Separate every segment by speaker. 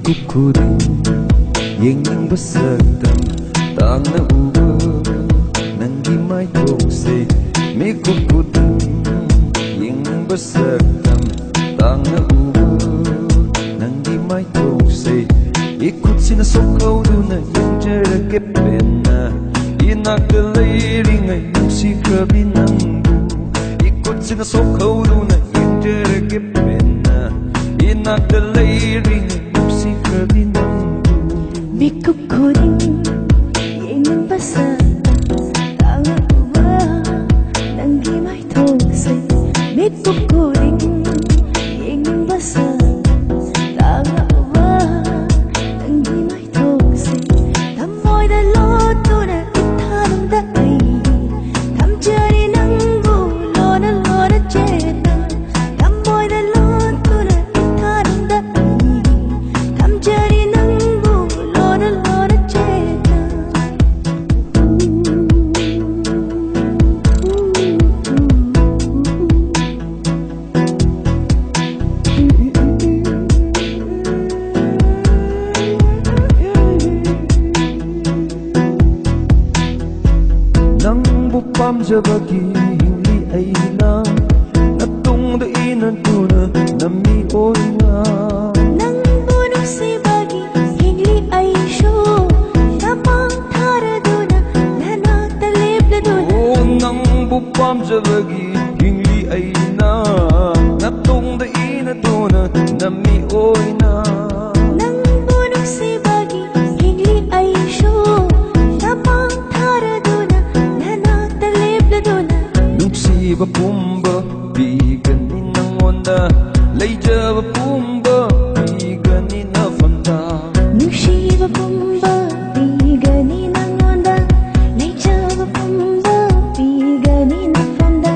Speaker 1: ಮಿಕ್ಕುಪ್ ಖುರಿಂಗ್ ꯌꯦꯡꯅꯤꯡꯕ ꯁꯛꯇꯝ ꯇꯥꯡꯅ ꯎꯕ ꯅꯪꯒꯤ ꯃꯥꯏꯊꯣꯡꯁꯦ ꯃꯤꯀꯨꯞ ꯈꯨꯗꯤꯡ ꯌꯦꯡꯅꯤꯡꯕ ꯁꯛꯇꯝ ꯇꯥꯡꯅ ꯎꯕ ꯅꯪꯒꯤ ꯃꯥꯏꯊꯣꯡꯁꯦ 이쿠치나 속거우두나 영절하게 뺐나 이낙들 내리ngay 묵시급이 남부 이쿠치나 속거우두나 영절하게 뺐나 이낙들 내리ngay 묵시급이 남부
Speaker 2: 미국 코딩 예능 봤어 당하고와 난기 마이 동생 미국 코딩 예능 봤어
Speaker 1: ꯄꯥꯝꯖꯕꯒꯤ ꯍꯤꯡꯂꯤ ꯑꯩꯅ ꯅꯇꯨꯡꯗ ꯏꯅꯗꯨꯅ ꯅꯝꯃꯤ ꯑꯣꯏꯅ
Speaker 2: ꯅꯪꯕꯨ ꯅꯨꯡꯁꯤꯕꯒꯤ ꯍꯤꯡꯂꯤ ꯑꯩꯁꯨ ꯅꯃꯥꯡ ꯊꯥꯔꯗꯨꯅ ꯅꯅꯥꯛꯇ ꯂꯦꯞꯂꯗꯨꯅ
Speaker 1: ꯅꯪꯕꯨ ꯄꯥꯝꯖꯕꯒꯤ ꯍꯤꯡꯂꯤ ꯑꯩꯅ ꯅꯇꯨꯡꯗ ꯏꯅꯗꯨꯅ ꯅꯝꯃꯤ ꯑꯣꯏꯅ
Speaker 2: ꯅꯪꯕꯨ ꯅꯨꯡꯁꯤꯕꯒꯤ ꯍꯤꯡꯂꯤ ꯑꯩꯁꯨ ꯅꯃꯥꯡ ꯊꯥꯔꯗꯨꯅ
Speaker 1: ꯅꯨꯡꯁꯤꯕ ꯄꯨꯝꯕ ꯄꯤꯒꯅꯤ ꯅꯪꯉꯣꯟꯗ ꯂꯩꯖꯕ ꯄꯨꯝꯕ ꯄꯤꯒꯅꯤ ꯅꯐꯝꯗ
Speaker 2: ꯅꯨꯡꯁꯤꯕ ꯄꯨꯝꯕ ꯄꯤꯒꯅꯤ ꯅꯪꯉꯣꯟꯗ ꯂꯩꯖꯕ ꯄꯨꯝꯕ ꯄꯤꯒꯅꯤ ꯅꯐꯝꯗ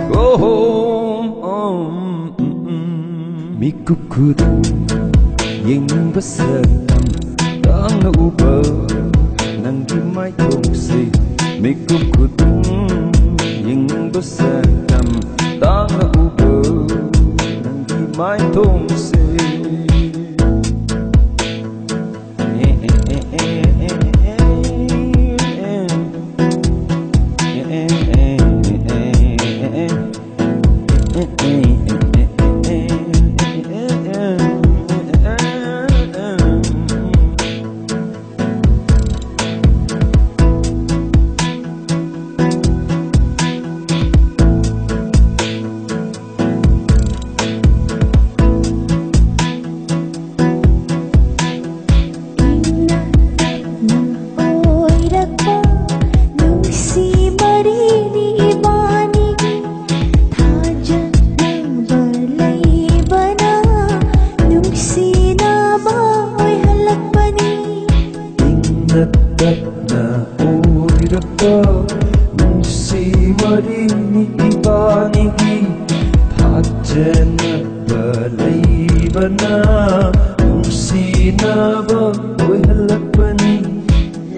Speaker 1: 미국 구름 예능바 사람 땅나 우버 난기 마이 동시 미국 구름 예능바 사람 땅나 우버 난기 마이 동시 나 오이락바 눈시머리니 이반이기 다제나바 레이바나 눈시나바 오이할락바니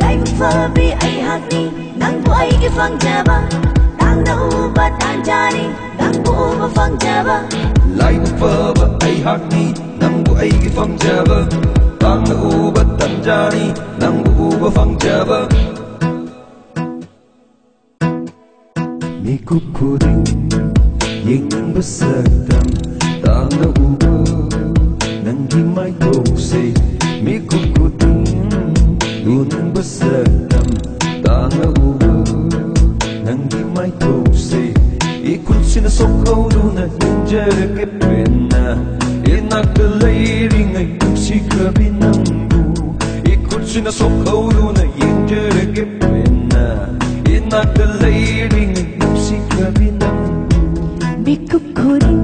Speaker 2: Life fabi ay hakni nang buhay gifang jaba tang nauba tanjani nang buo fang jaba
Speaker 1: Life fabi ay hakni nang buhay gifang jaba tang nauba tanjani nang buo fang jaba 미국 코딩 예능바 사람 땅나 우버 난기 마이 동시 미국 코딩 눈바 사람 땅나 우버 난기 마이 동시 이쿠치나 속거우두나 영절하게 뺐나 이낙들 내리ngay 묵시급이 남부 이쿠치나 속거우두나 영절하게 뺐나 이낙들 내리ngay 묵시급이 남부
Speaker 2: 미국 코딩